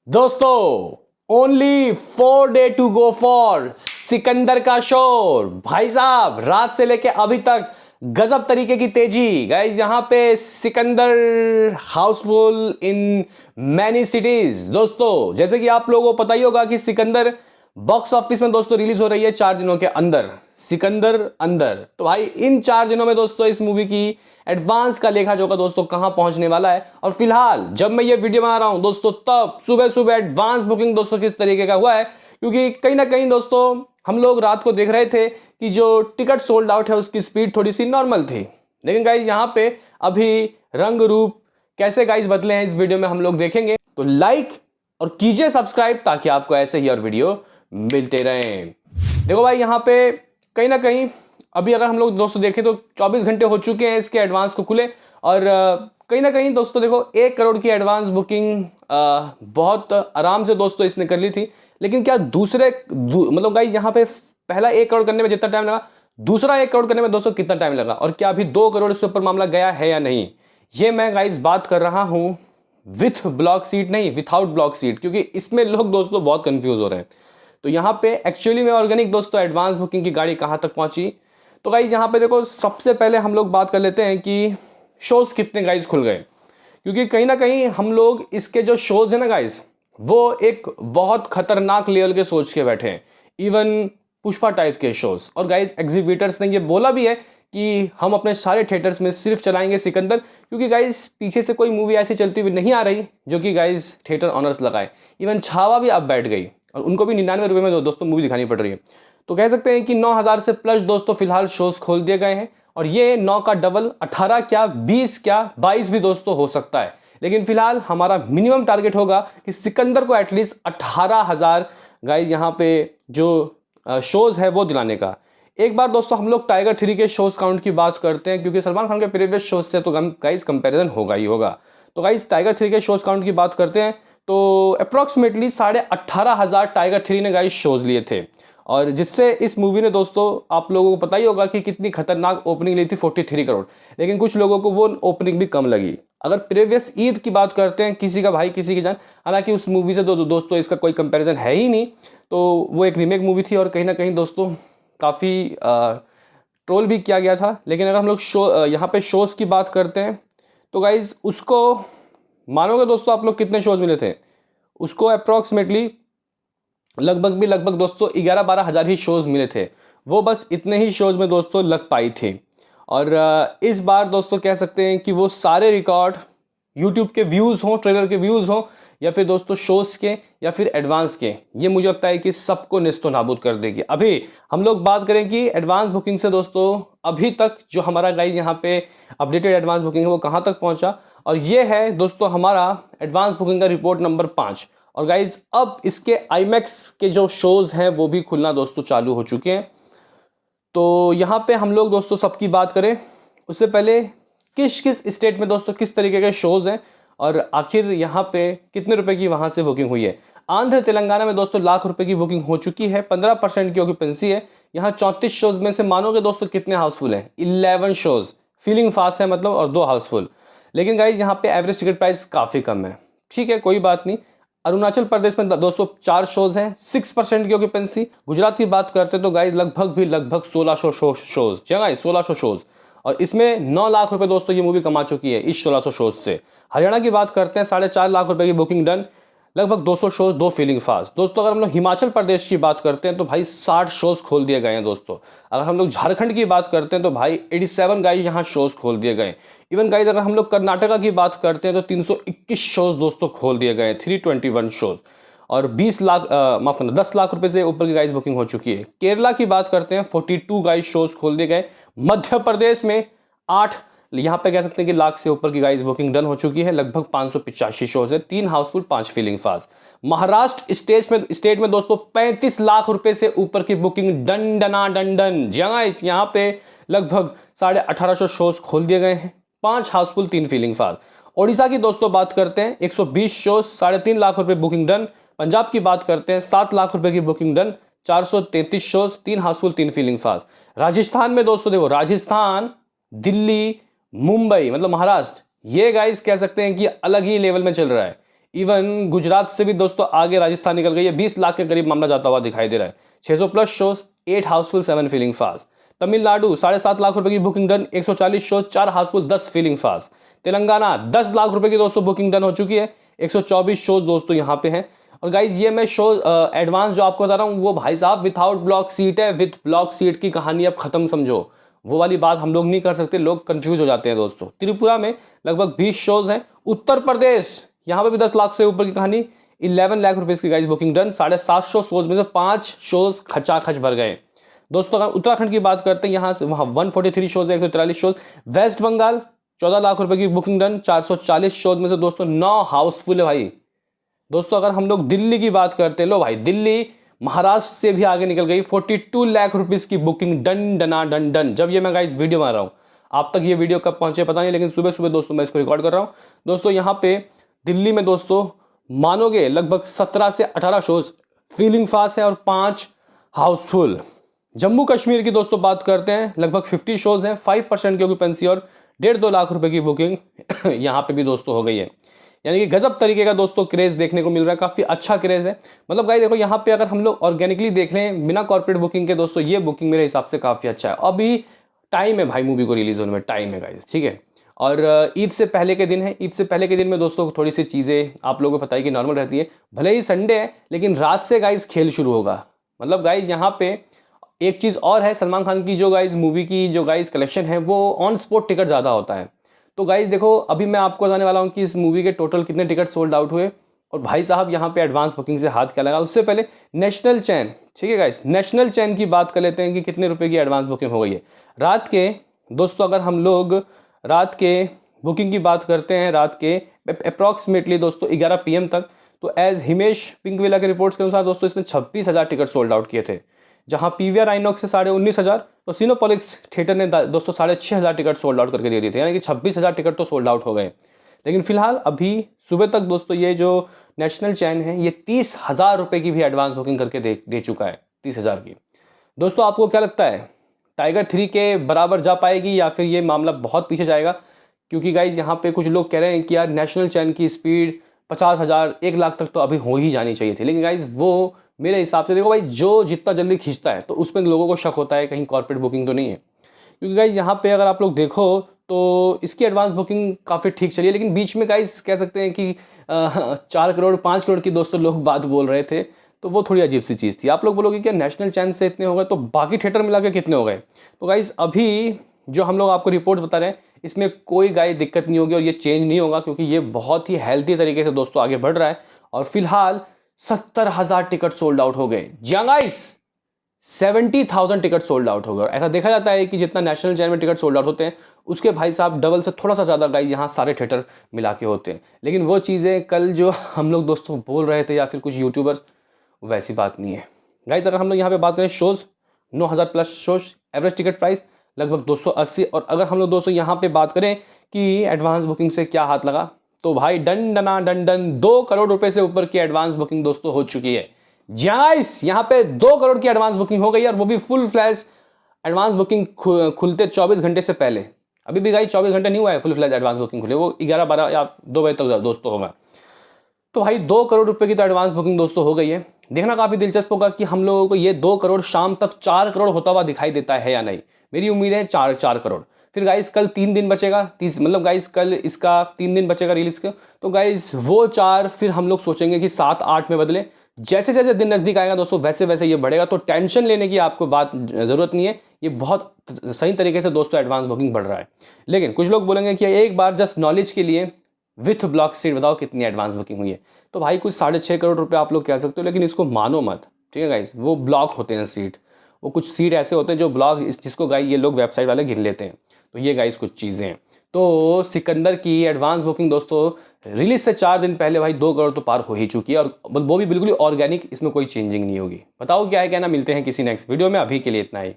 दोस्तों only 4 day to go for Sikandar का शो। भाई साहब रात से लेके अभी तक गजब तरीके की तेजी गाइस। यहां पे Sikandar Housefull in many cities. दोस्तों जैसे कि आप लोगों को पता ही होगा कि सिकंदर बॉक्स ऑफिस में दोस्तों रिलीज हो रही है 4 दिनों के अंदर। सिकंदर अंदर तो भाई इन 4 दिनों में दोस्तों इस मूवी की एडवांस का लेखा जोखा दोस्तों कहां पहुंचने वाला है। और फिलहाल जब मैं ये वीडियो बना रहा हूं दोस्तों तब सुबह सुबह एडवांस बुकिंग दोस्तों किस तरीके का हुआ है, क्योंकि कहीं ना कहीं दोस्तों हम लोग रात को देख रहे थे कि जो टिकट सोल्ड आउट है उसकी स्पीड थोड़ी सी नॉर्मल थी, लेकिन गाइज यहाँ पे अभी रंग रूप कैसे गाइज बदले हैं इस वीडियो में हम लोग देखेंगे। तो लाइक और कीजिए सब्सक्राइब ताकि आपको ऐसे ही और वीडियो मिलते रहें। देखो भाई यहाँ पे कहीं ना कहीं अभी अगर हम लोग दोस्तों देखें तो 24 घंटे हो चुके हैं इसके एडवांस को खुले। और कहीं ना कहीं दोस्तों देखो 1 करोड़ की एडवांस बुकिंग बहुत आराम से दोस्तों इसने कर ली थी। लेकिन क्या मतलब गाइस यहाँ पे पहला 1 करोड़ करने में जितना टाइम लगा, दूसरा 1 करोड़ करने में दोस्तों कितना टाइम लगा, और क्या अभी 2 करोड़ से ऊपर मामला गया है या नहीं, ये मैं गाइस बात कर रहा हूं विथ ब्लॉक सीट नहीं, विथआउट ब्लॉक सीट, क्योंकि इसमें लोग दोस्तों बहुत कंफ्यूज हो रहे हैं। तो यहाँ पे एक्चुअली में ऑर्गेनिक दोस्तों एडवांस बुकिंग की गाड़ी कहाँ तक पहुंची। तो गाइज यहाँ पे देखो सबसे पहले हम लोग बात कर लेते हैं कि शोज कितने गाइज खुल गए, क्योंकि कहीं ना कहीं हम लोग इसके जो शोज है ना गाइज वो एक बहुत खतरनाक लेवल के सोच के बैठे हैं, इवन पुष्पा टाइप के शोज। और गाइज एग्जीबिटर्स ने ये बोला भी है कि हम अपने सारे थिएटर्स में सिर्फ चलाएंगे सिकंदर, क्योंकि गाइज पीछे से कोई मूवी ऐसी चलती हुई नहीं आ रही जो कि गाइज थिएटर ऑनर्स लगाए। इवन छावा भी अब बैठ गई और उनको भी 99 रुपये में दोस्तों मूवी दिखानी पड़ रही है। तो कह सकते हैं कि 9,000 से प्लस दोस्तों फिलहाल शोज खोल दिए गए हैं, और ये 9 का डबल 18 क्या 20 क्या 22 भी दोस्तों हो सकता है। लेकिन फिलहाल हमारा मिनिमम टारगेट होगा कि सिकंदर को एटलीस्ट 18,000 गाइज यहाँ पे जो शोज है वो दिलाने का। एक बार दोस्तों हम लोग टाइगर 3 के शोज काउंट की बात करते हैं, क्योंकि सलमान खान के प्रीवियस शोज से तो गाइज कंपेरिजन होगा ही होगा। तो गाइज टाइगर 3 के शोज काउंट की बात करते हैं तो अप्रॉक्सीमेटली 18,500 टाइगर 3 ने गाइज शोज लिए थे, और जिससे इस मूवी ने दोस्तों आप लोगों को पता ही होगा कि कितनी खतरनाक ओपनिंग ली थी 43 करोड़। लेकिन कुछ लोगों को वो ओपनिंग भी कम लगी। अगर प्रीवियस ईद की बात करते हैं किसी का भाई किसी की जान, हालांकि उस मूवी से दोस्तों इसका कोई कंपैरिजन है ही नहीं, तो वो एक रीमेक मूवी थी और कहीं ना कहीं दोस्तों काफ़ी ट्रोल भी किया गया था। लेकिन अगर हम लोग यहाँ पे शोज़ की बात करते हैं तो गाइज उसको मानोगे दोस्तों आप लोग कितने शोज मिले थे, उसको अप्रॉक्सीमेटली लगभग दोस्तों 11-12 हज़ार ही शोज मिले थे। वो बस इतने ही शोज में दोस्तों लग पाई थी। और इस बार दोस्तों कह सकते हैं कि वो सारे रिकॉर्ड यूट्यूब के व्यूज़ हों, ट्रेलर के व्यूज़ हों, या फिर दोस्तों शोज़ के या फिर एडवांस के, ये मुझे लगता है कि सबको निस्तो नाबूद कर देगी। अभी हम लोग बात करें कि एडवांस बुकिंग से दोस्तों अभी तक जो हमारा गाइज यहाँ पे अपडेटेड एडवांस बुकिंग है वो कहाँ तक पहुँचा, और ये है दोस्तों हमारा एडवांस बुकिंग का रिपोर्ट नंबर 5। और गाइज अब इसके आईमैक्स के जो शोज़ हैं वो भी खुलना दोस्तों चालू हो चुके हैं। तो यहाँ पे हम लोग दोस्तों सबकी बात करें उससे पहले किस किस स्टेट में दोस्तों किस तरीके के शोज़ हैं और आखिर यहाँ पे कितने रुपए की वहाँ से बुकिंग हुई है। आंध्र तेलंगाना में दोस्तों लाख रुपए की बुकिंग हो चुकी है, 15% की ऑक्यूपेंसी है। यहाँ 34 शोज़ में से मानोगे दोस्तों कितने हाउसफुल हैं, 11 शोज़ फीलिंग फास्ट है मतलब, और 2 हाउसफुल। लेकिन गाइज यहाँ पे एवरेज टिकट प्राइस काफ़ी कम है, ठीक है कोई बात नहीं। अरुणाचल प्रदेश में दोस्तों 4 शोज़ हैं, 6% की ऑक्यूपेंसी। गुजरात की बात करते हैं तो गाइज लगभग 1600 शोज़, जगह 1600 शोज़, और इसमें 9 लाख रुपए दोस्तों ये मूवी कमा चुकी है इस 1600 शोज़ से। हरियाणा की बात करते हैं 4.5 लाख रुपए की बुकिंग डन, लगभग 200 शोज़, 2 फीलिंग फास्ट। दोस्तों अगर हम लोग हिमाचल प्रदेश की बात करते हैं तो भाई 60 शोज़ खोल दिए गए हैं दोस्तों। अगर हम लोग झारखंड की बात करते हैं तो भाई 87 गाइज यहाँ शोज़ खोल दिए गए। इवन गाइज अगर हम लोग कर्नाटका की बात करते हैं तो 321 शोज़ दोस्तों खोल दिए गए, 321 शोज़, और 20 लाख माफ करना 10 लाख रुपए से ऊपर की गाइज बुकिंग हो चुकी है। केरला की बात करते हैं 42 गाइज शोज़ खोल दिए गए। मध्य प्रदेश में 8, यहाँ पे कह सकते हैं कि लाख से ऊपर की गाइज बुकिंग डन हो चुकी है, लगभग 585 शोज है, 3 Housefull 5 feeling fast. Maharashtra state में दोस्तों 35 लाख रुपए से ऊपर की बुकिंग डन। यहाँ पे लगभग 1850 शोज खोल दिए गए हैं, 5 हाउसफुल 3 फीलिंग फास्ट। ओडिशा की दोस्तों बात करते हैं 120 शोज, 3.5 लाख रुपए बुकिंग डन। पंजाब की बात करते हैं 7 लाख रुपए की booking done, 433 shows, 3 Housefull 3 feeling fast. Rajasthan में दोस्तों देखो, राजस्थान, दिल्ली, मुंबई मतलब महाराष्ट्र, ये गाइस कह सकते हैं कि अलग ही लेवल में चल रहा है। इवन गुजरात से भी दोस्तों आगे राजस्थान निकल गई है, 20 लाख के करीब मामला जाता हुआ दिखाई दे रहा है। 600 plus shows, 8 Housefull, 7 feeling fast. Tamil Nadu 7.5 lakh रुपए की booking done, 140 shows, 4 Housefull, 10 feeling fast. Telangana 10 lakh रुपए की दोस्तों बुकिंग डन हो चुकी है, 124 शोज दोस्तों यहाँ पे हैं। और गाइज ये मैं शो एडवांस जो आपको बता रहा हूँ वो भाई साहब विथआउट ब्लॉक सीट है, विथ ब्लॉक सीट की कहानी अब खत्म समझो, वो वाली बात हम लोग नहीं कर सकते, लोग कंफ्यूज हो जाते हैं दोस्तों। त्रिपुरा में लगभग 20 शोज हैं। उत्तर प्रदेश यहाँ पे भी 10 लाख से ऊपर की कहानी, 11 लाख रुपए की गाइज बुकिंग डन, 750 शोज में से 5 शोज खचाखच भर गए दोस्तों। अगर उत्तराखंड की बात करते हैं यहाँ से वहाँ 143 शोज है, 143 शोज। वेस्ट बंगाल 14 लाख रुपए की बुकिंग डन, 440 शोज में से दोस्तों 9 हाउसफुल है भाई। दोस्तों अगर हम लोग दिल्ली की बात करते हैं, लो भाई दिल्ली महाराष्ट्र से भी आगे निकल गई, 42 लाख रुपीस की बुकिंग डन डना डन डन। जब ये मैं गाइस वीडियो बना रहा हूँ, आप तक ये वीडियो कब पहुंचे पता नहीं, लेकिन सुबह सुबह दोस्तों मैं इसको रिकॉर्ड कर रहा हूँ। दोस्तों यहाँ पे दिल्ली में दोस्तों मानोगे लगभग 17 से 18 शोज फीलिंग फास्ट है और 5 हाउसफुल। जम्मू कश्मीर की दोस्तों बात करते हैं, लगभग 50 शोज हैं, 5% की ऑक्यूपेंसी और 1.5-2 लाख रुपए की बुकिंग यहाँ पे भी दोस्तों हो गई है। यानी कि गजब तरीके का दोस्तों क्रेज देखने को मिल रहा है, काफी अच्छा क्रेज है। मतलब गाइस देखो यहाँ पे अगर हम लोग ऑर्गेनिकली देख लें बिना कॉर्पोरेट बुकिंग के, दोस्तों ये बुकिंग मेरे हिसाब से काफी अच्छा है। अभी टाइम है भाई मूवी को रिलीज होने में, टाइम है गाइस, ठीक है। और ईद से पहले के दिन है, ईद से पहले के दिन में दोस्तों थोड़ी सी चीज़ें आप लोगों को पता है कि नॉर्मल रहती है, भले ही संडे है लेकिन रात से गाइस खेल शुरू होगा। मतलब गाइस यहाँ पे एक चीज़ और है, सलमान खान की जो गाइस मूवी की जो गाइस कलेक्शन है वो ऑन स्पॉट टिकट ज़्यादा होता है। तो गाइस देखो अभी मैं आपको बताने वाला हूँ कि इस मूवी के टोटल कितने टिकट सोल्ड आउट हुए और भाई साहब यहाँ पे एडवांस बुकिंग से हाथ क्या लगा। उससे पहले नेशनल चैन, ठीक है गाइस, नेशनल चैन की बात कर लेते हैं कि कितने रुपए की एडवांस बुकिंग हो गई है रात के। दोस्तों अगर हम लोग रात के बुकिंग की बात करते हैं, रात के अप्रॉक्सीमेटली दोस्तों 11 PM तक, तो एज हिमेश पिंकविला के रिपोर्ट्स के अनुसार दोस्तों इसने 26,000 टिकट सोल्ड आउट किए थे, जहां पीवीआर आइनॉक्स से 19,500 तो सिनेपोलिक्स थिएटर ने दोस्तों 6,500 टिकट सोल्ड आउट करके दे दिए थे, यानी कि 26,000 टिकट तो सोल्ड आउट हो गए। लेकिन फिलहाल अभी सुबह तक दोस्तों ये जो नेशनल चैन है ये 30,000 रुपये की भी एडवांस बुकिंग करके दे चुका है, 30,000 की। दोस्तों आपको क्या लगता है टाइगर 3 के बराबर जा पाएगी या फिर ये मामला बहुत पीछे जाएगा? क्योंकि गाइज यहाँ पे कुछ लोग कह रहे हैं कि यार नेशनल चैन की स्पीड 50,000 1 लाख तक तो अभी हो ही जानी चाहिए थी, लेकिन गाइज वो मेरे हिसाब से देखो भाई जो जितना जल्दी खींचता है तो उसमें लोगों को शक होता है कहीं कॉर्पोरेट बुकिंग तो नहीं है। क्योंकि गाइज यहाँ पे अगर आप लोग देखो तो इसकी एडवांस बुकिंग काफ़ी ठीक चली है, लेकिन बीच में गाइज कह सकते हैं कि 4 करोड़ 5 करोड़ की दोस्तों लोग बात बोल रहे थे, तो वो थोड़ी अजीब सी चीज़ थी। आप लोग बोलोगे क्या नेशनल चैन से इतने हो गए तो बाकी थिएटर मिला के कितने हो गए? तो गाइज अभी जो हम लोग आपको रिपोर्ट बता रहे हैं इसमें कोई गाइज दिक्कत नहीं होगी और ये चेंज नहीं होगा, क्योंकि ये बहुत ही हेल्थी तरीके से दोस्तों आगे बढ़ रहा है। और फिलहाल 70,000 टिकट सोल्ड आउट हो गए। जी हाँ गाइस, 70,000 टिकट सोल्ड आउट हो गए। ऐसा देखा जाता है कि जितना नेशनल चैन में टिकट सोल्ड आउट होते हैं उसके भाई साहब डबल से थोड़ा सा ज़्यादा गाइस यहाँ सारे थिएटर मिला के होते हैं। लेकिन वो चीज़ें कल जो हम लोग दोस्तों बोल रहे थे या फिर कुछ यूट्यूबर्स, वैसी बात नहीं है गाइस। अगर हम लोग यहाँ पे बात करें shows, 9,000 plus shows, average ticket price लगभग 280। और अगर हम लोग दोस्तों यहाँ पे बात करें कि एडवांस बुकिंग से क्या हाथ लगा, तो भाई डन डना डन डन 2 करोड़ रुपए से ऊपर की एडवांस बुकिंग दोस्तों हो चुकी है। गाइस यहाँ पे 2 करोड़ की एडवांस बुकिंग हो गई और वो भी फुल फ्लैश एडवांस बुकिंग खुलते 24 घंटे से पहले। अभी भी गाइस 24 घंटे नहीं हुआ है फुल फ्लैश एडवांस बुकिंग खुले, वो 11-12 या 2 बजे तक दोस्तों होगा। तो भाई 2 करोड़ रुपए की तो एडवांस बुकिंग दोस्तों हो गई है। देखना काफी दिलचस्प होगा कि हम लोगों को ये 2 करोड़ शाम तक 4 करोड़ होता हुआ दिखाई देता है या नहीं। मेरी उम्मीद है 4 करोड़। फिर गाइस कल 3 दिन बचेगा, मतलब गाइस कल इसका 3 दिन बचेगा रिलीज का, तो गाइस वो 4 फिर हम लोग सोचेंगे कि 7-8 में बदले। जैसे जैसे दिन नजदीक आएगा दोस्तों वैसे वैसे ये बढ़ेगा, तो टेंशन लेने की आपको बात जरूरत नहीं है। ये बहुत सही तरीके से दोस्तों एडवांस बुकिंग बढ़ रहा है। लेकिन कुछ लोग बोलेंगे कि एक बार जस्ट नॉलेज के लिए विथ ब्लॉक सीट बताओ कितनी एडवांस बुकिंग हुई है, तो भाई कुछ 6.5 करोड़ रुपए आप लोग कह सकते हो, लेकिन इसको मानो मत, ठीक है गाइस। वो ब्लॉक होते हैं सीट, वो कुछ सीट ऐसे होते हैं जो ब्लॉक, जिसको गाइस ये लोग वेबसाइट वाले गिन लेते हैं। तो ये गाइस कुछ चीज़ें हैं। तो सिकंदर की एडवांस बुकिंग दोस्तों रिलीज से 4 दिन पहले भाई 2 करोड़ तो पार हो ही चुकी है, और वो भी बिल्कुल ऑर्गेनिक, इसमें कोई चेंजिंग नहीं होगी। बताओ क्या है कहना, मिलते हैं किसी नेक्स्ट वीडियो में, अभी के लिए इतना ही।